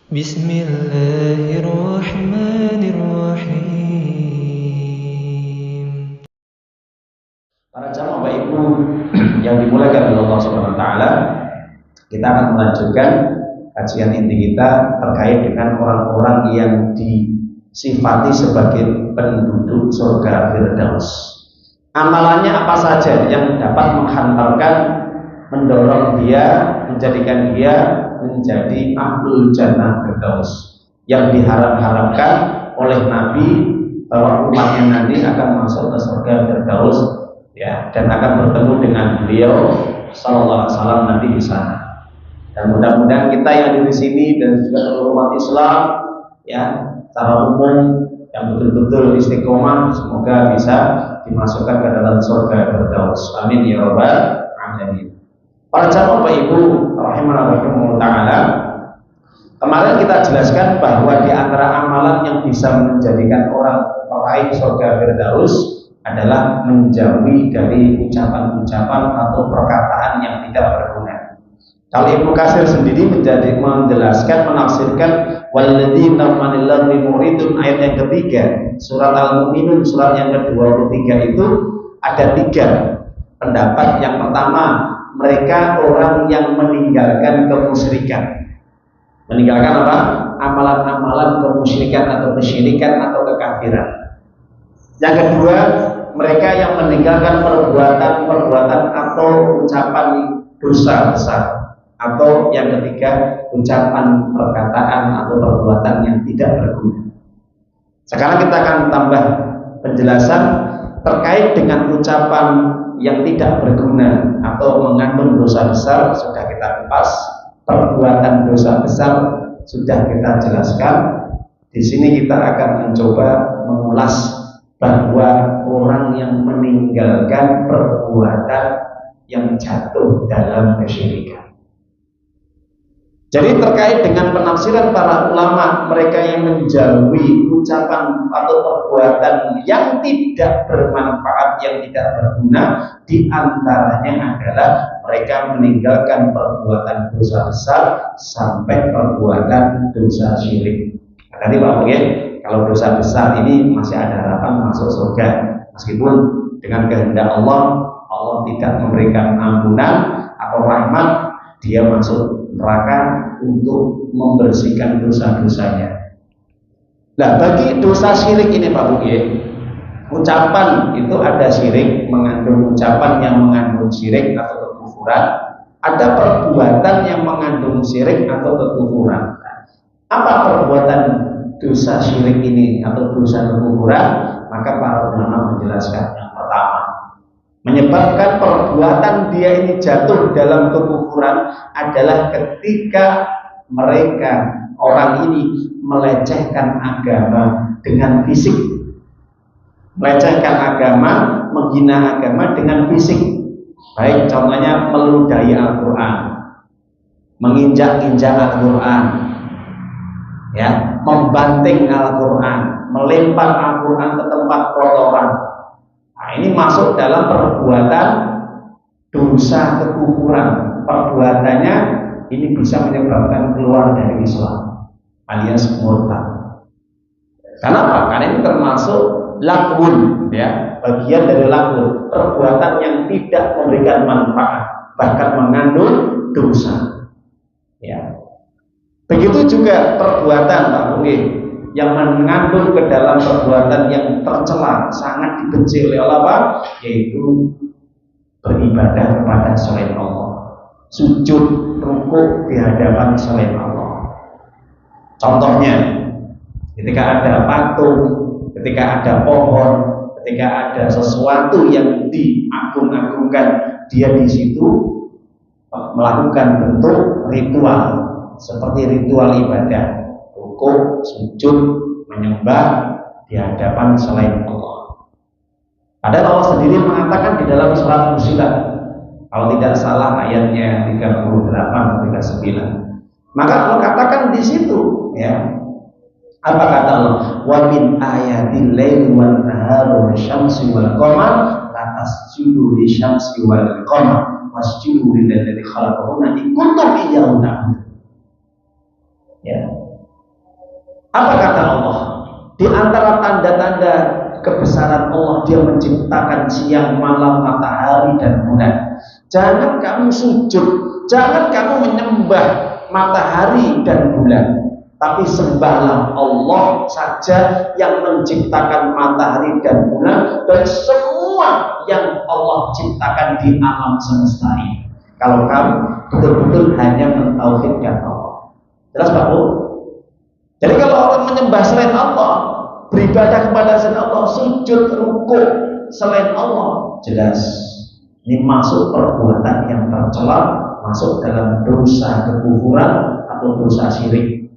Bismillahirrahmanirrahim. Para jamaah Bapak Ibu yang dimuliakan oleh Allah Subhanahu wa taala, kita akan melanjutkan kajian inti kita terkait dengan orang-orang yang disifati sebagai penduduk surga Firdaus. Amalannya apa saja yang dapat menghantarkan, mendorong dia, menjadikan dia menjadi ahlul jannah Firdaus, yang diharap-harapkan oleh Nabi bahwa umatnya nanti akan masuk ke surga Firdaus, ya, dan akan bertemu dengan beliau sallallahu alaihi wasallam nanti di sana. Dan mudah-mudahan kita yang ada di sini dan juga seluruh umat Islam, ya, secara umum yang betul-betul istiqomah, semoga bisa dimasukkan ke dalam surga Firdaus. Amin ya rabbal alamin. Para jamaah Bapak Ibu rahimahullah taala, kemarin kita jelaskan bahwa di antara amalan yang bisa menjadikan orang meraih surga Firdaus adalah menjauhi dari ucapan-ucapan atau perkataan yang tidak berguna. Kalau Ibnu Katsir sendiri menjelaskan, menafsirkan walladzina manillahu muridun, ayat yang ketiga surat Al-Mu'minun, surat yang ke-23 itu ada 3 pendapat. Yang pertama, mereka orang yang meninggalkan kemusyrikan. Meninggalkan apa? Amalan-amalan kemusyrikan atau kesyirikan atau kekafiran. Yang kedua, mereka yang meninggalkan perbuatan-perbuatan atau ucapan dosa besar. Atau yang ketiga, ucapan, perkataan atau perbuatan yang tidak berguna. Sekarang kita akan tambah penjelasan terkait dengan ucapan yang tidak berguna atau mengandung dosa besar. Sudah kita kupas. Perbuatan dosa besar sudah kita jelaskan. Di sini kita akan mencoba mengulas bahwa orang yang meninggalkan perbuatan yang jatuh dalam kesyirikan. Jadi terkait dengan penafsiran para ulama, mereka yang menjauhi ucapan atau perbuatan yang tidak bermanfaat, yang tidak berguna, di antaranya adalah mereka meninggalkan perbuatan dosa besar sampai perbuatan dosa syirik. Tadi Pak Mungkin, kalau dosa besar ini masih ada harapan masuk surga, meskipun dengan kehendak Allah, Allah tidak memberikan ampunan atau rahmat, dia masuk neraka untuk membersihkan dosa-dosanya. Nah, bagi dosa syirik ini Pak Mungkin, ucapan itu ada syirik, mengandung ucapan yang mengandung syirik atau kekufuran, ada perbuatan yang mengandung syirik atau kekufuran. Apa perbuatan dosa syirik ini atau dosa kekufuran? Maka para ulama menjelaskan, yang pertama, menyebabkan perbuatan dia ini jatuh dalam kekufuran adalah ketika mereka, orang ini melecehkan agama dengan fisik. Melecehkan agama, menghina agama dengan fisik. Baik contohnya meludahi Al-Quran, menginjak-injak Al-Quran, ya, membanting Al-Quran, melempar Al-Quran ke tempat kotoran. Nah, ini masuk dalam perbuatan dosa kekufuran. Perbuatannya ini bisa menyebabkan keluar dari Islam alias murtad. Kenapa? Karena ini termasuk lagun, ya, bagian dari lagun, perbuatan yang tidak memberikan manfaat, bahkan mengandung dosa. Ya. Begitu juga perbuatan Pak Mungkin yang mengandung ke dalam perbuatan yang tercela, sangat dibenci oleh Allah, yaitu beribadah kepada selain Allah, sujud, rukuk di hadapan selain Allah. Contohnya, ketika ada patung, ketika ada pohon, ketika ada sesuatu yang diagung-agungkan, dia di situ melakukan bentuk ritual seperti ritual ibadah, rukuk, sujud, menyembah di hadapan selain Allah. Padahal Allah sendiri mengatakan di dalam surat Fussilat, kalau tidak salah ayatnya 38 atau 39. Maka Allah katakan di situ, ya, apa kata Allah? Wa min ayatil laili wan nahari wasyamsi wal qamar la tasjudu lisyamsi wal qamar wasjudu lillazi khalaqahunna in kuntum iyyahu ta'budun. Ya. Apa kata Allah? Di antara tanda-tanda kebesaran Allah, Dia menciptakan siang, malam, matahari, dan bulan. Jangan kamu sujud, jangan kamu menyembah matahari dan bulan, tapi sembahlah Allah saja yang menciptakan matahari dan bulan dan semua yang Allah ciptakan di alam semesta ini. Kalau kamu betul-betul hanya mentauhidkan Allah. Jelas Pak Bu? Jadi kalau orang menyembah selain Allah, beribadah kepada selain Allah, sujud, rukuk selain Allah, jelas ini masuk perbuatan yang tercela, masuk dalam dosa kekufuran atau dosa syirik.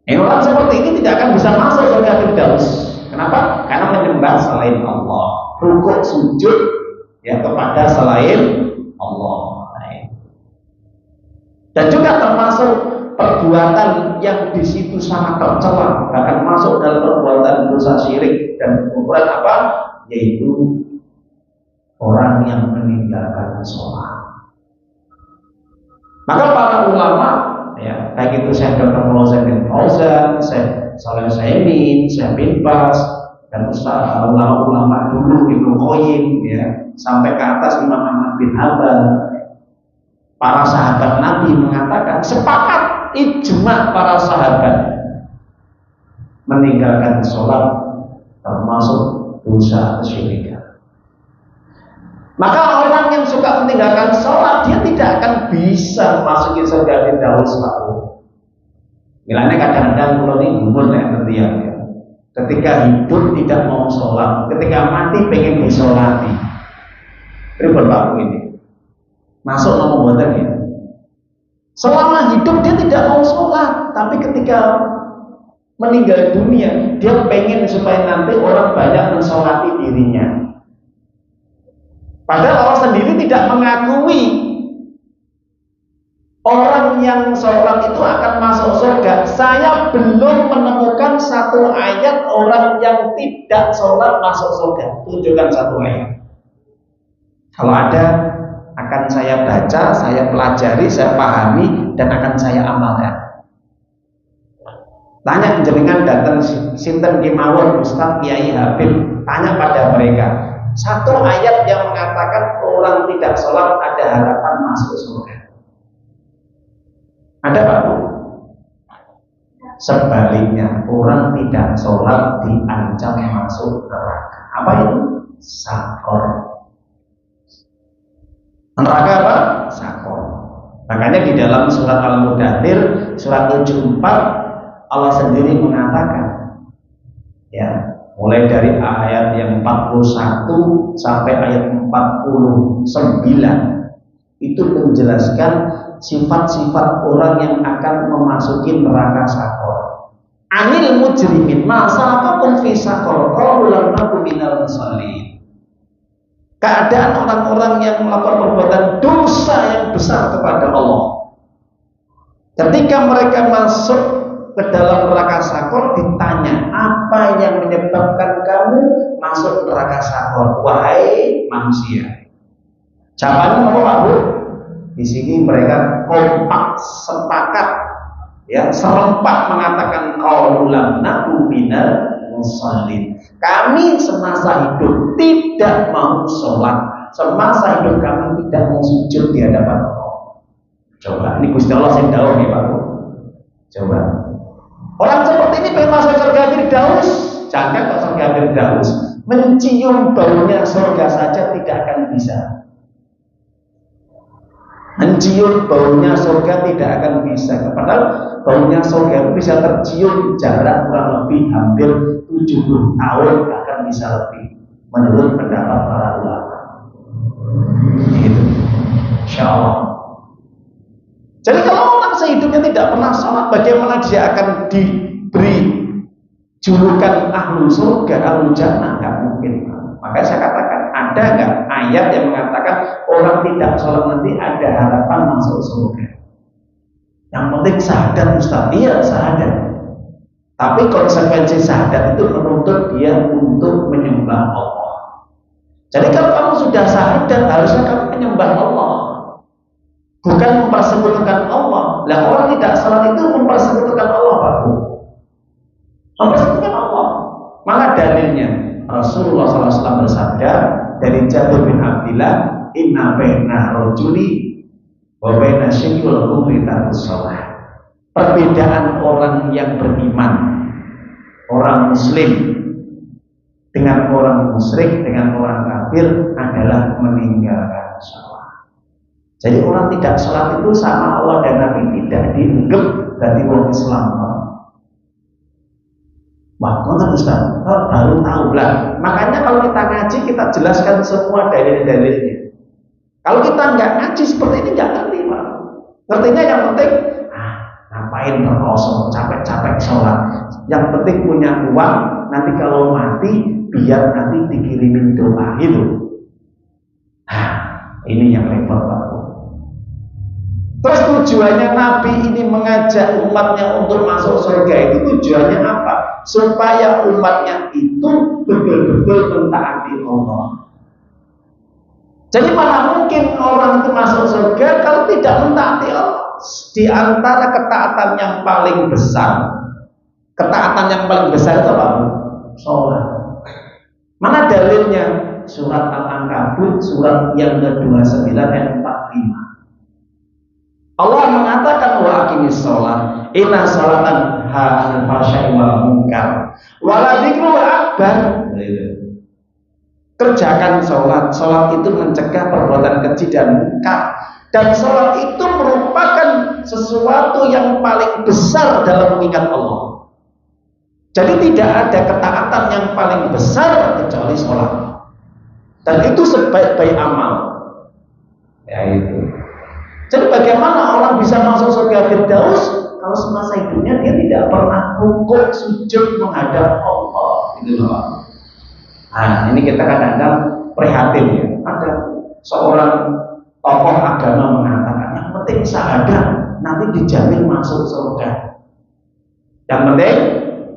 Orang seperti ini tidak akan bisa masuk surga Firdaus. Kenapa? Karena menyembah selain Allah, rukuk sujud ya kepada selain Allah. Dan juga termasuk perbuatan yang di situ sangat tercela, bahkan masuk dalam perbuatan dosa syirik dan kekufuran apa? Yaitu orang yang meninggalkan sholat. Maka para ulama, ya, baik itu Syekh Dr. Muhammad bin Fauzan, Syekh Shalih Utsaimin, Syekh bin Baz, dan ulama-ulama dulu Ibnu Qayyim, ya, sampai ke atas Imam Ahmad bin Hanbal, para sahabat Nabi mengatakan sepakat ijma para sahabat meninggalkan sholat termasuk dosa kesyirikan. Maka orang yang suka meninggalkan sholat dia tidak akan bisa masuki surga Firdaus. Milanya kadang-kadang kalau ini gumun ya terdiam ya. Ketika hidup tidak mau sholat, ketika mati pengen disolati. Ribet Pak ini. Masuk nomor buatan ya. Selama hidup dia tidak mau sholat, tapi ketika meninggal dunia dia pengen supaya nanti orang banyak mensolati dirinya. Padahal Allah sendiri tidak mengakui orang yang sholat itu akan masuk surga. Saya belum menemukan satu ayat orang yang tidak sholat masuk surga. Tunjukkan satu ayat. Kalau ada, akan saya baca, saya pelajari, saya pahami, dan akan saya amalkan. Tanya jenengan datang sinten kemawon Ustaz Kiai Habib, tanya pada mereka satu ayat yang mengatakan orang tidak sholat ada harapan masuk surga. Ada Pak Bu? Sebaliknya, orang tidak sholat diancam masuk neraka. Apa itu? Sakor. Neraka apa? Sakor. Makanya di dalam surat Al-Mudaththir surat 74 Allah sendiri mengatakan, ya, mulai dari ayat yang 41 sampai ayat 49 itu menjelaskan sifat-sifat orang yang akan memasuki neraka sakor. Anil mujrimin masalahkum fi sakor qalu lam nakum minal musallin. Keadaan orang-orang yang melakukan perbuatan dosa yang besar kepada Allah, ketika mereka masuk ke dalam neraka sakor, ditanya apa yang menyebabkan kamu masuk neraka sakor, wahai manusia. Jawabannya apa Pak Bu? Di sini mereka kompak sepakat, ya, serempak mengatakan qaululam nakum minal musallin. Kami semasa hidup tidak mau sholat, semasa hidup kami tidak mau sujud di hadapan Allah. Coba, ini Gusti Allah yang tahu nih Pak Bu. Coba, orang seperti ini pengen masuk surga Firdaus, jangan kok surga Firdaus, mencium baunya surga saja tidak akan bisa. Mencium baunya surga tidak akan bisa. Padahal baunya surga itu bisa tercium jarak kurang lebih hampir 70 tahun, bahkan bisa lebih menurut pendapat para ulama. Gitu. Insya Allah. Jadi kalau orang sehidupnya tidak pernah sholat, bagaimana dia akan diberi julukan ahlu surga, ahlu jannah? Nggak mungkin. Makanya saya katakan, ada nggak ayat yang mengatakan orang tidak sholat nanti ada harapan masuk surga? Yang penting syahadat Ustaz. Iya, syahadat. Tapi konsekuensi syahadat itu menuntut dia untuk menyembah Allah. Jadi kalau kamu sudah syahadat, harusnya kamu menyembah Allah, bukan mempersekutukan Allah. Lah orang tidak sholat itu mempersekutukan Allah Pak Bu. Mempersatukan Allah. Malah dalilnya Rasulullah SAW bersabda dari Jabir bin Abdillah, inna baina rajuli wa baina syirkil kufri tarkus shalah. Perbedaan orang yang beriman, orang muslim dengan orang musyrik, dengan orang kafir adalah meninggalkan sholat. Jadi orang tidak sholat itu sama Allah dan Nabi tidak dianggap berarti orang Islam. Wah, nonton Ustaz, baru tahu lah. Makanya kalau kita ngaji kita jelaskan semua dalil-dalilnya. Kalau kita nggak ngaji seperti ini nggak ngerti, Pak. Ngertinya yang penting, ngapain berkosong, capek-capek sholat. Yang penting punya uang, nanti kalau mati biar nanti dikirimin doa itu. Ini yang repot, Pak. Terus tujuannya Nabi ini mengajak umatnya untuk masuk surga itu tujuannya apa? Supaya umatnya itu betul-betul mentaati Allah. Jadi mana mungkin orang itu masuk surga kalau tidak mentaati Allah? Di antara ketaatan yang paling besar, ketaatan yang paling besar itu apa? Sholat. Mana dalilnya? Surat Al-Ankabut, surat yang ke-29 ayat 45. Allah mengatakan wa aqimis sholat, inna sholatan ha anil wal munkar wala dzikrul akbar. Kerjakan sholat. Sholat itu mencegah perbuatan keji dan munkar. Dan sholat itu merupakan sesuatu yang paling besar dalam mengingat Allah. Jadi tidak ada ketaatan yang paling besar kecuali sholat. Dan itu sebaik-baik amal. Ya itu. Jadi bagaimana orang bisa masuk surga Firdaus kalau semasa hidupnya dia tidak pernah rukuk sujud menghadap Allah, gitu loh. Nah, ini kita kadang-kadang prihatin ya. Ada seorang tokoh agama mengatakan yang penting syahadat, nanti dijamin masuk surga. Yang penting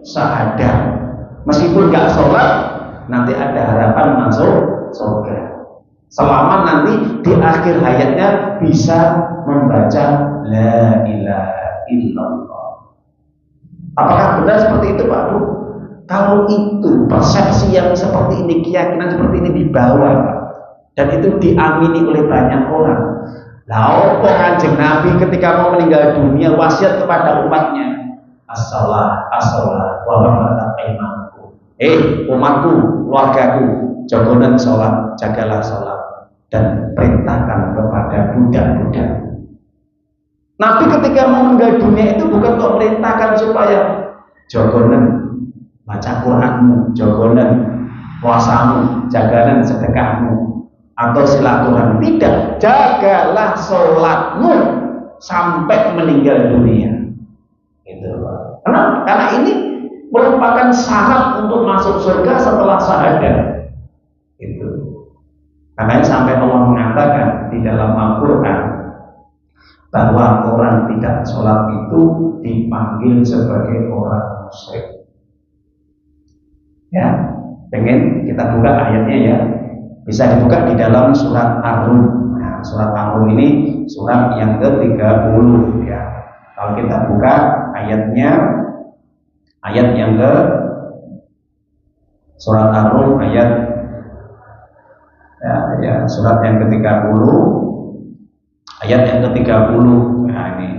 syahadat, meskipun nggak sholat, nanti ada harapan masuk surga. Selama nanti di akhir hayatnya bisa membaca la ilaha illallah. Apakah benar seperti itu, Pak Bu? Kalau itu persepsi yang seperti ini, keyakinan seperti ini dibawa dan itu diamini oleh banyak orang. Lah opo Kanjeng Nabi ketika mau meninggal dunia wasiat kepada umatnya, as-shalah wa hurmatat aimanku. Umatku, keluargaku, jagoan sholat, jagalah sholat dan perintahkan kepada budak-budak. Nabi ketika mau meninggal dunia itu bukan kok perintahkan supaya jagoan baca Quranmu, jagoan puasamu, jagalan sedekahmu atau silaturahmi. Tidak, jagalah sholatmu sampai meninggal dunia. Itu, Pak. Karena ini merupakan syarat untuk masuk surga setelah syahadat. Itu. Karena sampai Allah mengatakan di dalam Al-Quran bahwa orang tidak sholat itu dipanggil sebagai orang musyrik. Ya, pengen kita buka ayatnya ya. Bisa dibuka di dalam surat Ar-Rum. Nah, surat Ar-Rum ini surat yang ke-30 ya. Kalau kita buka ayatnya, ayat yang ke surat Ar-Rum ayat ya, surat yang ke-30 ayat yang ke-30. Nah, ini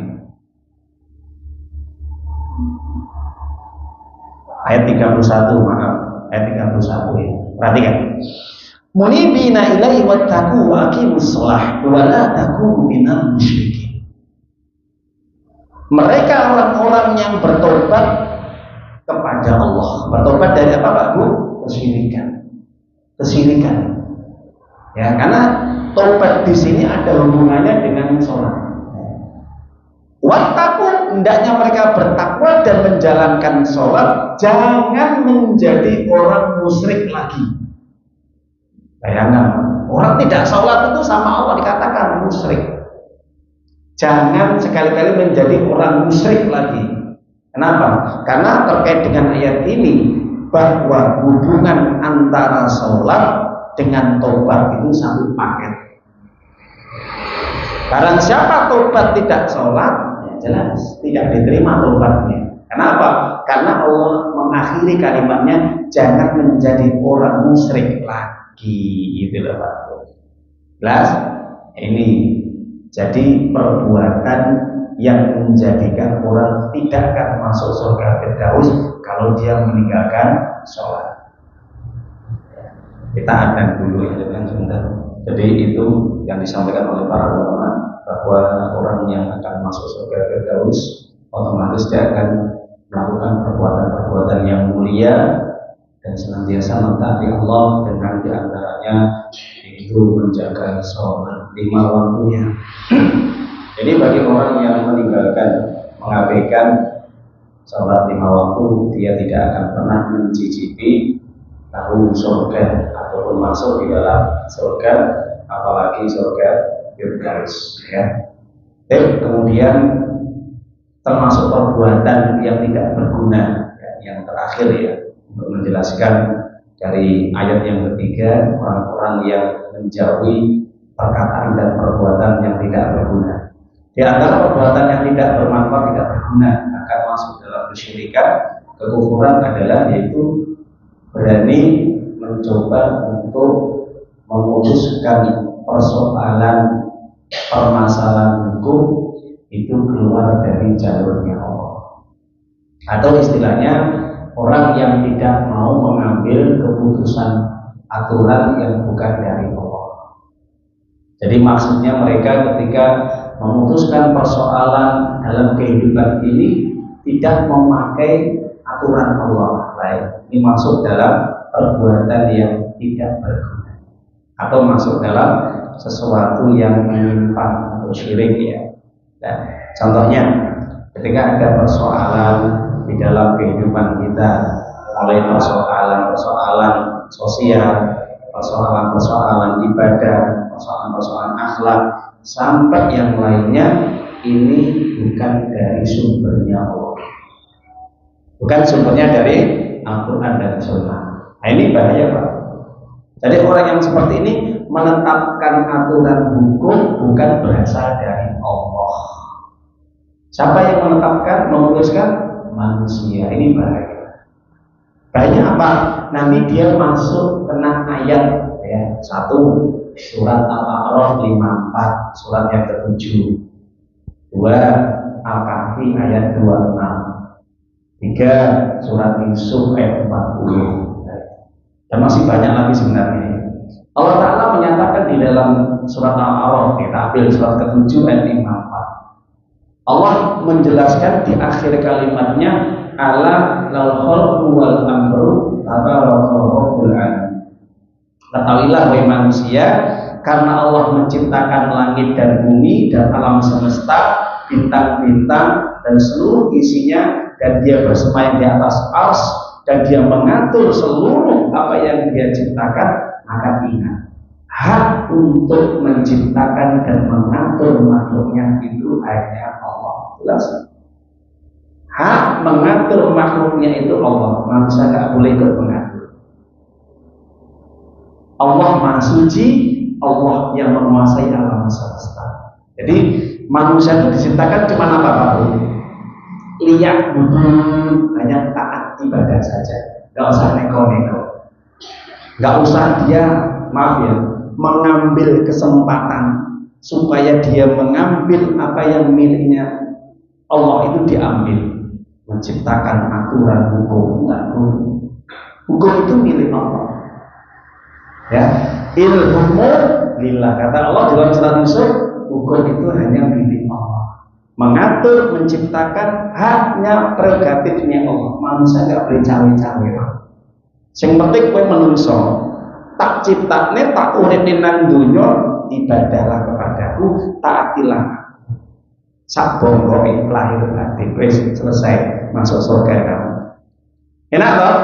ayat 31, maaf, ayat 31 ya. Perhatikan. Munibina ilaihi wattaqu wa aqimus shalah wa la takunu minal musyrikin. Mereka orang-orang yang bertobat kepada Allah. Bertobat dari apa, Pak Bu? Kesyirikan. Ya, karena tobat di sini ada hubungannya dengan sholat. Wattaqu, hendaknya mereka bertakwa dan menjalankan sholat, jangan menjadi orang musyrik lagi. Bayangkan, orang tidak sholat itu sama Allah dikatakan musyrik. Jangan sekali-kali menjadi orang musyrik lagi. Kenapa? Karena terkait dengan ayat ini bahwa hubungan antara sholat dengan tobat itu satu paket. Barang siapa tobat tidak sholat, ya jelas tidak diterima tobatnya. Kenapa? Karena Allah akhiri kalimatnya, jangan menjadi orang musyrik lagi, gitu loh Pak. Jelas? Ini jadi perbuatan yang menjadikan orang tidak akan masuk surga Firdaus kalau dia meninggalkan sholat. Kita akan dulu ya kan sebentar. Jadi itu yang disampaikan oleh para ulama bahwa orang yang akan masuk surga Firdaus otomatis dia akan melakukan perbuatan-perbuatan yang mulia dan senantiasa mentaati Allah, dengan diantaranya itu menjaga sholat 5 waktunya. Jadi bagi orang yang meninggalkan, mengabaikan sholat 5 waktu, dia tidak akan pernah mencicipi tahu surga ataupun masuk di dalam surga, apalagi surga Firdaus. Ya. Dan kemudian termasuk perbuatan yang tidak berguna, ya, yang terakhir ya, untuk menjelaskan dari ayat yang ketiga, orang-orang yang menjauhi perkataan dan perbuatan yang tidak berguna. Di antara perbuatan yang tidak bermanfaat, tidak berguna, akan masuk dalam kesyirikan, kekufuran adalah yaitu berani mencoba untuk memutuskan persoalan permasalahan hukum itu keluar dari jalurnya Allah. Atau istilahnya orang yang tidak mau mengambil keputusan aturan yang bukan dari Allah. Jadi maksudnya mereka ketika memutuskan persoalan dalam kehidupan ini tidak memakai aturan Allah lain. Ini masuk dalam perbuatan yang tidak berguna atau masuk dalam sesuatu yang menyimpang atau syirik ya. Dan contohnya ketika ada persoalan di dalam kehidupan kita, mulai persoalan-persoalan sosial, persoalan-persoalan ibadah, persoalan-persoalan akhlak, sampai yang lainnya, ini bukan dari sumbernya Allah, bukan sumbernya dari Al-Quran dan Sunnah. Nah ini bahaya Pak. Jadi orang yang seperti ini menetapkan aturan hukum bukan berasal dari Allah. Siapa yang menetapkan, memutuskan? Manusia. Ini bahaya. Bahaya apa? Nanti dia masuk kena ayat ya. 1 surat Al-A'raf 54, surat yang ke-7. 2 Al-Kahfi ayat 26. 3 surat Yusuf ayat 40. Dan masih banyak lagi sebenarnya. Allah Ta'ala menyatakan di dalam surat Al-A'raf, kita ambil surat ke-7 ayat 54. Allah menjelaskan di akhir kalimatnya, ala lal khalqu wal amru tabarakallahu rabbul alamin. Ketahuilah wahai manusia, karena Allah menciptakan langit dan bumi dan alam semesta, bintang-bintang dan seluruh isinya, dan dia bersemayam di atas ars, dan dia mengatur seluruh apa yang dia ciptakan, maka ingat, hak untuk menciptakan dan mengatur makhluknya itu hanya Allah. Jelas? Hak mengatur makhluknya itu Allah. Manusia tidak boleh ikut mengatur. Allah Maha Suci, Allah yang menguasai alam semesta. Jadi manusia itu diciptakan cuma apa Pak? Liyak hanya taat ibadah saja, nggak usah neko-neko, nggak usah dia mengambil kesempatan supaya dia mengambil apa yang miliknya Allah itu diambil, menciptakan aturan hukum. Nggak boleh. Hukum itu milik Allah. Ya, ilmu lillah, kata Allah dalam surat Yusuf, hukum itu hanya milik Allah. Mengatur, menciptakan haknya, prerogatifnya Allah. Manusia nggak boleh cawe-cawe. Yang penting kowe menungso, tak ciptakne, tak uripne nang donya, ibadahlah kepadaku, taatilah. Sak bongkoke lahir batin, wis selesai, masuk surga kamu. Enak toh?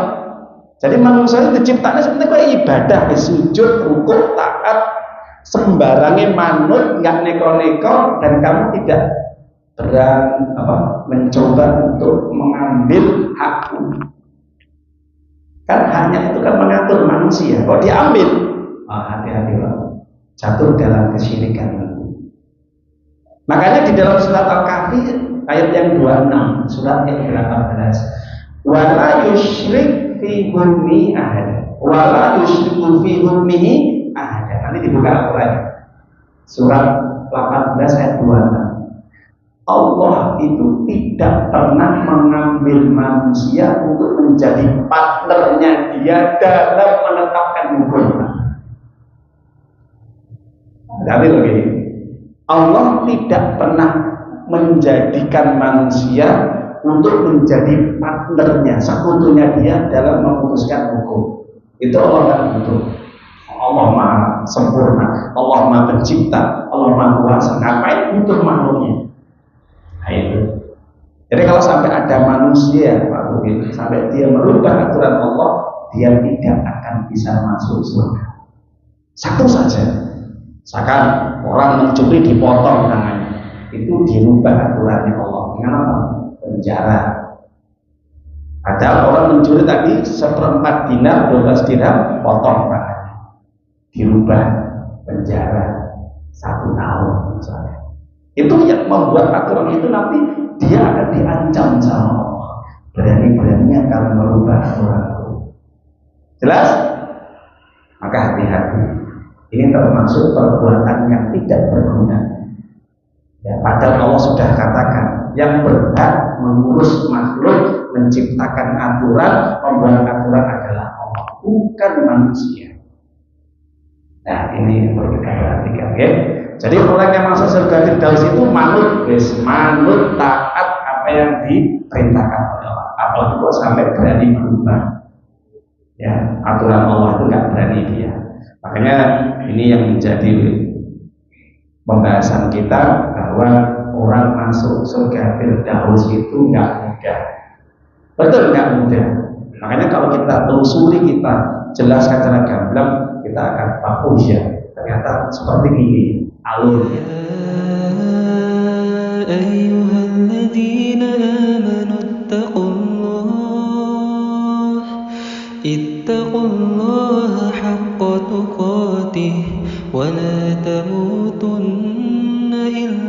Jadi manusia itu diciptakne seperti kowe ibadah, sujud, rukuk, taat, sembarangnya manut, nggak neko-neko, dan kamu tidak mencoba untuk mengambil hakku. Kan hanya itu kan mengatur manusia. Kalau diambil, hati-hati Pak, jatuh dalam kesyirikan. Makanya di dalam surat Al-Kahfi ayat yang 26, surat yang 18, wala yusyrik fi hukmi ahad wa la yusyriku fi hukmihi ahad. Nanti dibuka Al-Qur'an. Surat 18 ayat 26. Allah itu tidak pernah mengambil manusia untuk menjadi partnernya dia dalam menetapkan hukum. Tapi begini, Allah tidak pernah menjadikan manusia untuk menjadi partnernya, sekutunya dia dalam memutuskan hukum. Itu Allah kan betul. Allah Maha sempurna, Allah Maha pencipta, Allah Maha kuasa. Ngapain butuh makhluknya? Nah itu. Jadi kalau sampai ada manusia, Pak Ruhin, sampai dia merubah aturan Allah, dia tidak akan bisa masuk surga. Satu saja. Misalkan orang mencuri dipotong tangannya, itu dirubah aturannya Allah. Kenapa? Penjara. Padahal orang mencuri tadi 1/4 dinar, 12 dirham, potong tangannya. Dirubah penjara 1 tahun misalnya. Itu yang membuat aturan itu nanti dia akan diancam sama Allah. Berani-beraninya kalau merubah aturan itu. Jelas? Maka hati-hati. Ini termasuk perbuatan yang tidak berguna. Ya, padahal Allah sudah katakan yang berhak mengurus makhluk, menciptakan aturan, membuat aturan adalah Allah, bukan manusia. Nah, ini yang perlu kita perhatikan, ya. Jadi orang yang masuk surga Firdaus itu manut taat apa yang diperintahkan oleh Allah. Apalagi kok sampai berani berubah. Ya, aturan Allah itu nggak berani dia. Makanya ini yang menjadi pembahasan kita bahwa orang masuk surga Firdaus itu nggak mudah. Betul nggak mudah. Makanya kalau kita telusuri, kita jelaskan secara gamblang, kita akan tahu ya ternyata seperti ini alurnya. ittaqullaha haqqa tuqatih wa la tamutunna illa